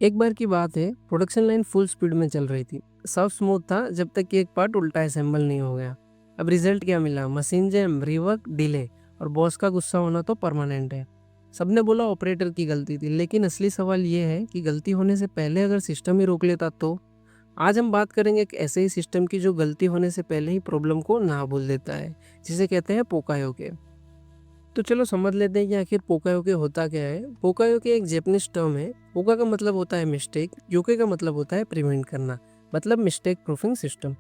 एक बार की बात है, प्रोडक्शन लाइन फुल स्पीड में चल रही थी। सब स्मूथ था जब तक कि एक पार्ट उल्टा असेंबल नहीं हो गया। अब रिजल्ट क्या मिला? मशीन जैम, रीवर्क, डिले और बॉस का गुस्सा होना तो परमानेंट है। सबने बोला ऑपरेटर की गलती थी, लेकिन असली सवाल ये है कि गलती होने से पहले अगर सिस्टम ही रोक लेता तो। आज हम बात करेंगे एक ऐसे ही सिस्टम की जो गलती होने से पहले ही प्रॉब्लम को ना बोल देता है, जिसे कहते हैं पोकायोके। तो चलो समझ लेते हैं कि आखिर पोकायोके होता क्या है। पोकायोके एक जैपनीज टर्म है। पोका का मतलब होता है मिस्टेक, योके का मतलब होता है प्रिवेंट करना, मतलब मिस्टेक प्रूफिंग सिस्टम।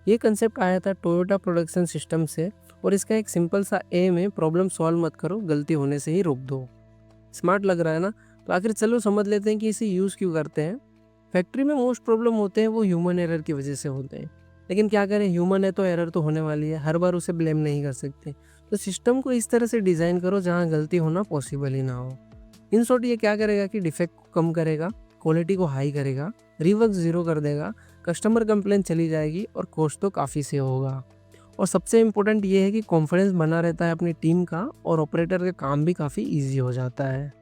ये कंसेप्ट आया था टोयोटा प्रोडक्शन सिस्टम से, और इसका एक सिंपल सा एम है, प्रॉब्लम सॉल्व मत करो, गलती होने से ही रोक दो। स्मार्ट लग रहा है ना? तो आखिर चलो समझ लेते हैं कि इसे यूज़ क्यों करते हैं। फैक्ट्री में मोस्ट प्रॉब्लम होते हैं वो ह्यूमन एरर की वजह से होते हैं। लेकिन क्या करें, ह्यूमन है तो एरर तो होने वाली है, हर बार उसे ब्लेम नहीं कर सकते। तो सिस्टम को इस तरह से डिज़ाइन करो जहाँ गलती होना पॉसिबल ही ना हो। इन शॉर्ट ये क्या करेगा कि डिफेक्ट को कम करेगा, क्वालिटी को हाई करेगा, रीवर्क ज़ीरो कर देगा, कस्टमर कंप्लेन चली जाएगी और कॉस्ट तो काफ़ी सेव होगा। और सबसे इम्पोर्टेंट ये है कि कॉन्फिडेंस बना रहता है अपनी टीम का, और ऑपरेटर का काम भी काफ़ी ईजी हो जाता है।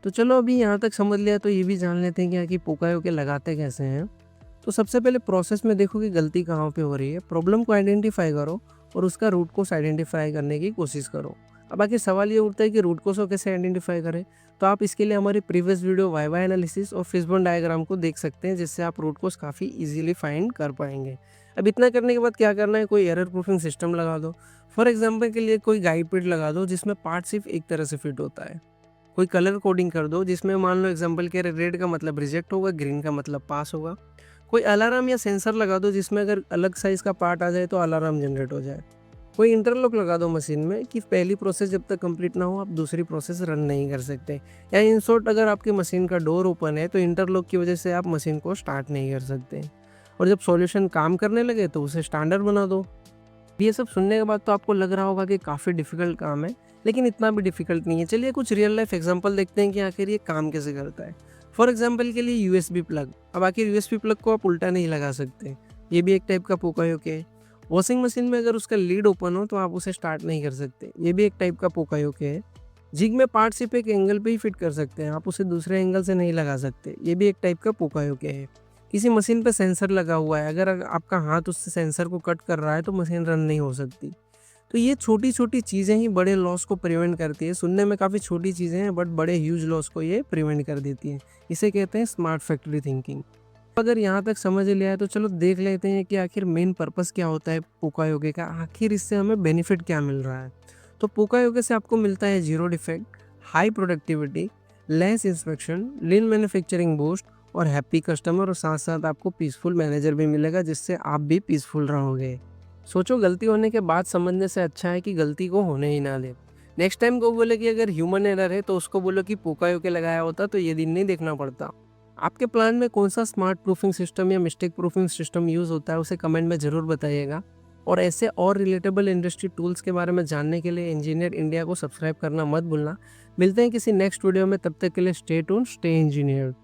तो चलो अभी यहाँ तक समझ लिया, तो ये भी जान लेते हैं कि आखिर पोकायोके लगाते कैसे हैं। तो सबसे पहले प्रोसेस में देखो कि गलती कहाँ पे हो रही है, प्रॉब्लम को आइडेंटिफाई करो और उसका रूट कोस आइडेंटिफाई करने की कोशिश करो। अब आखिर सवाल ये उठता है कि रूट कोस को कैसे आइडेंटिफाई करें। तो आप इसके लिए हमारी previous video why why analysis और फिशबोन डायग्राम को देख सकते हैं, जिससे आप रूट कोस काफ़ी इजीली फाइंड कर पाएंगे। अब इतना करने के बाद क्या करना है, कोई एरर प्रूफिंग सिस्टम लगा दो। फॉर एग्जाम्पल के लिए कोई गाइड पिट लगा दो जिसमें पार्ट सिर्फ एक तरह से फिट होता है। कोई कलर कोडिंग कर दो जिसमें मान लो एग्जांपल के रेड का मतलब रिजेक्ट होगा, ग्रीन का मतलब पास होगा। कोई अलार्म या सेंसर लगा दो जिसमें अगर अलग साइज़ का पार्ट आ जाए तो अलार्म जनरेट हो जाए। कोई इंटरलॉक लगा दो मशीन में कि पहली प्रोसेस जब तक कंप्लीट ना हो आप दूसरी प्रोसेस रन नहीं कर सकते। या इन शॉर्ट, अगर आपकी मशीन का डोर ओपन है तो इंटरलॉक की वजह से आप मशीन को स्टार्ट नहीं कर सकते। और जब सॉल्यूशन काम करने लगे तो उसे स्टैंडर्ड बना दो। ये सब सुनने के बाद तो आपको लग रहा होगा कि काफ़ी डिफ़िकल्ट काम है, लेकिन इतना भी डिफ़िकल्ट नहीं है। चलिए कुछ रियल लाइफ एग्जांपल देखते हैं कि आखिर ये काम कैसे करता है। फॉर एग्जांपल के लिए यूएसबी प्लग। अब आखिर यूएसबी प्लग को आप उल्टा नहीं लगा सकते, ये भी एक टाइप का पोकायोके है। वॉशिंग मशीन में अगर उसका लीड ओपन हो तो आप उसे स्टार्ट नहीं कर सकते, ये भी एक टाइप का पोकायोके है। जिग में पार्ट सिर्फ एक एंगल पे ही फिट कर सकते हैं, आप उसे दूसरे एंगल से नहीं लगा सकते, ये भी एक टाइप का पोकायोके है। किसी मशीन पे सेंसर लगा हुआ है, अगर आपका हाथ उससे सेंसर को कट कर रहा है तो मशीन रन नहीं हो सकती। तो ये छोटी-छोटी चीज़ें ही बड़े लॉस को प्रिवेंट करती है। सुनने में काफ़ी छोटी चीज़ें हैं, बट बड़े ह्यूज लॉस को ये प्रिवेंट कर देती हैं। इसे कहते हैं स्मार्ट फैक्ट्री थिंकिंग। अगर यहाँ तक समझ लिया है तो चलो देख लेते हैं कि आखिर मेन पर्पस क्या होता है पोकायोके का, आखिर इससे हमें बेनिफिट क्या मिल रहा है। तो पोकायोके से आपको मिलता है zero defect, high productivity, less inspection, लीन मैन्युफैक्चरिंग बूस्ट और हैप्पी कस्टमर, और साथ-साथ आपको पीसफुल मैनेजर भी मिलेगा, जिससे आप भी पीसफुल रहोगे। सोचो, गलती होने के बाद समझने से अच्छा है कि गलती को होने ही ना दें। नेक्स्ट टाइम को बोले कि अगर ह्यूमन एरर है तो उसको बोलो कि पोकायोके लगाया होता तो ये दिन नहीं देखना पड़ता। आपके प्लान में कौन सा स्मार्ट प्रूफिंग सिस्टम या मिस्टेक प्रूफिंग सिस्टम यूज़ होता है, उसे कमेंट में ज़रूर बताइएगा। और ऐसे और रिलेटेबल इंडस्ट्री टूल्स के बारे में जानने के लिए इंजीनियर इंडिया को सब्सक्राइब करना मत भूलना। मिलते हैं किसी नेक्स्ट वीडियो में, तब तक के लिए स्टे ट्यून्ड, स्टे इंजीनियर्ड।